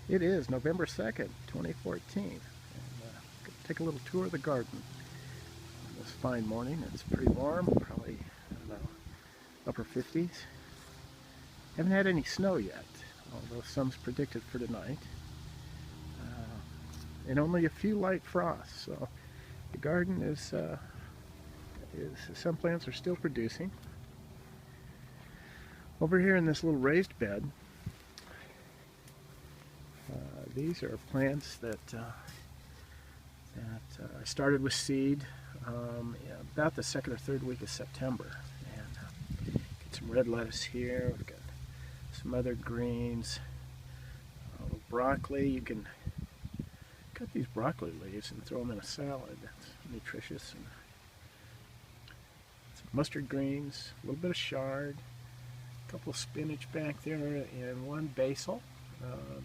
It is November 2nd, 2014. And, take a little tour of the garden on this fine morning. It's pretty warm, probably, I don't know, upper 50s. Haven't had any snow yet, although some's predicted for tonight. And only a few light frosts, so the garden is some plants are still producing. Over here in this little raised bed, these are plants that I started with seed about the second or third week of September. And get some red lettuce here. We've got some other greens, broccoli. You can cut these broccoli leaves and throw them in a salad. That's nutritious. And some mustard greens, a little bit of chard, a couple of spinach back there, and one basil.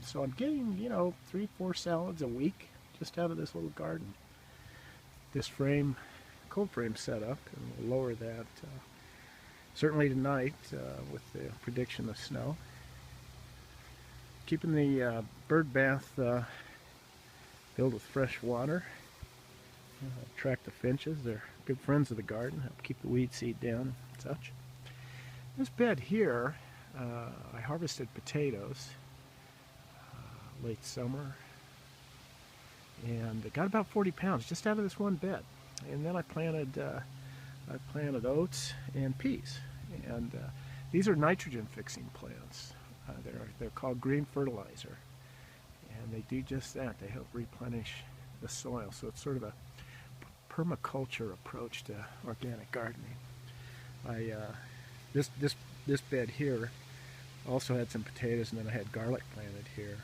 So I'm getting, 3-4 salads a week just out of this little garden. This frame, cold frame setup, and we'll lower that certainly tonight with the prediction of snow. Keeping the bird bath filled with fresh water. Attract the finches. They're good friends of the garden. Help keep the weed seed down and such. This bed here, I harvested potatoes late summer, and I got about 40 pounds just out of this one bed. And then I planted oats and peas, and these are nitrogen fixing plants. They're called green fertilizer, and they do just that. They help replenish the soil. So it's sort of a permaculture approach to organic gardening. This bed here also had some potatoes, and then I had garlic planted here.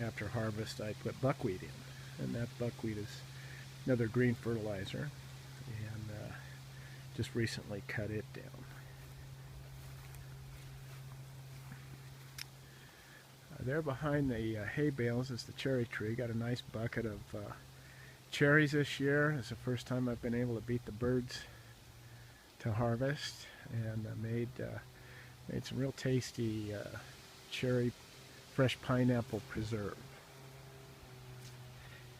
After harvest, I put buckwheat in, and that buckwheat is another green fertilizer, and just recently cut it down. There behind the hay bales is the cherry tree. Got a nice bucket of cherries this year. It's the first time I've been able to beat the birds to harvest, and I made some real tasty cherry fresh pineapple preserve.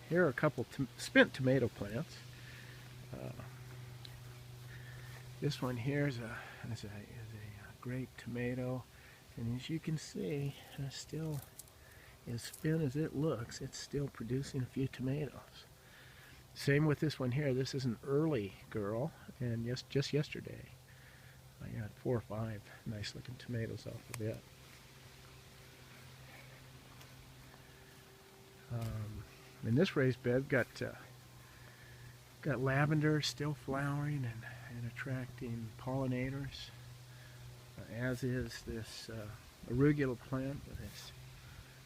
Here are a couple spent tomato plants. This one here is a grape tomato, and as you can see, it's still as spent as it looks. It's still producing a few tomatoes. Same with this one here. This is an early girl, and just yesterday I got 4 or 5 nice looking tomatoes off of it. In this raised bed, got lavender still flowering and attracting pollinators, as is this arugula plant with its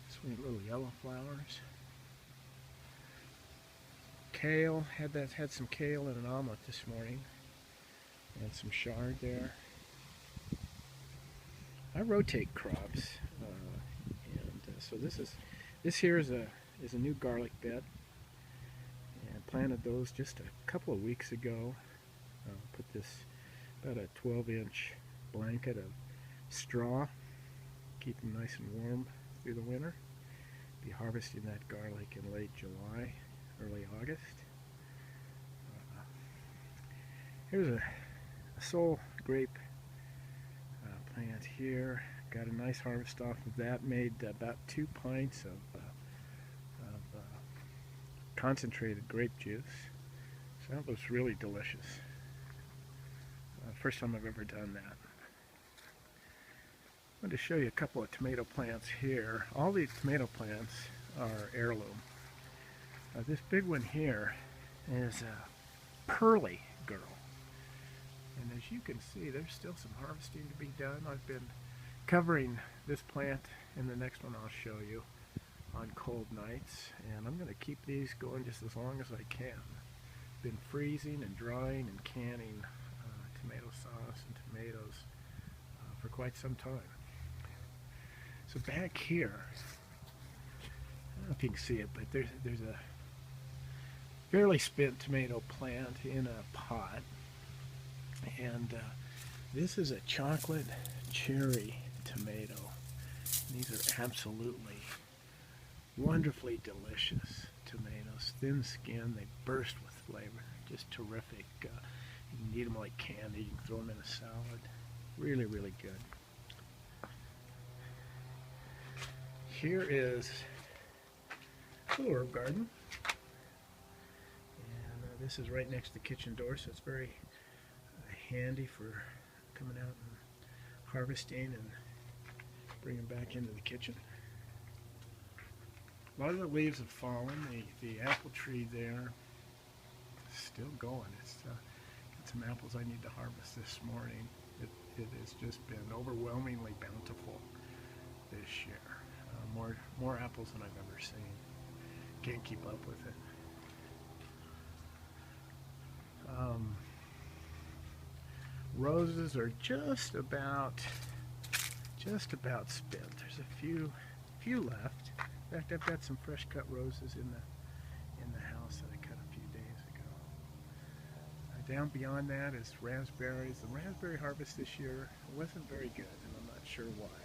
sweet little yellow flowers. Kale, had some kale in an omelet this morning, and some chard there. I rotate crops, so this here is a new garlic bed, and planted those just a couple of weeks ago. Put this about a 12-inch blanket of straw, keep them nice and warm through the winter. Be harvesting that garlic in late July, early August. Here's a Sol grape plant here. Got a nice harvest off of that. Made about 2 pints of concentrated grape juice. So that was really delicious. First time I've ever done that. I wanted to show you a couple of tomato plants here. All these tomato plants are heirloom. This big one here is a pearly girl. And as you can see, there's still some harvesting to be done. I've been covering this plant and the next one I'll show you on cold nights, and I'm going to keep these going just as long as I can. Been freezing and drying and canning tomato sauce and tomatoes for quite some time. So back here, I don't know if you can see it, but there's a fairly spent tomato plant in a pot, and this is a chocolate cherry tomato, These are absolutely wonderfully delicious tomatoes. Thin skin, they burst with flavor. Just terrific. You can eat them like candy. You can throw them in a salad. Really, really good. Here is a little herb garden. And this is right next to the kitchen door, so it's very handy for coming out and harvesting and bringing back into the kitchen. A lot of the leaves have fallen. The apple tree there is still going. It's got some apples I need to harvest this morning. It has just been overwhelmingly bountiful this year. More apples than I've ever seen. Can't keep up with it. Roses are just about spent. There's a few left. In fact, I've got some fresh cut roses in the house that I cut a few days ago. Down beyond that is raspberries. The raspberry harvest this year wasn't very good, and I'm not sure why.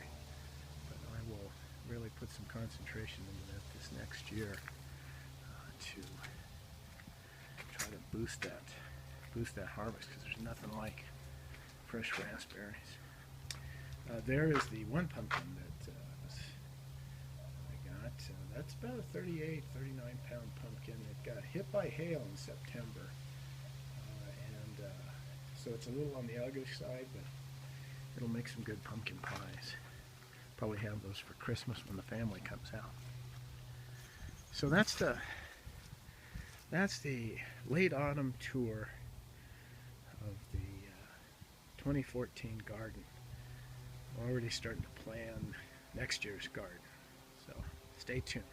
But I will really put some concentration into that this next year to try to boost that harvest, because there's nothing like fresh raspberries. There is the one pumpkin that I got. That's about a 38, 39 pound pumpkin. It got hit by hail in September, and so it's a little on the ugly side, but it'll make some good pumpkin pies. Probably have those for Christmas when the family comes out. So that's the late autumn tour of the 2014 garden. I'm already starting to plan next year's garden, so stay tuned.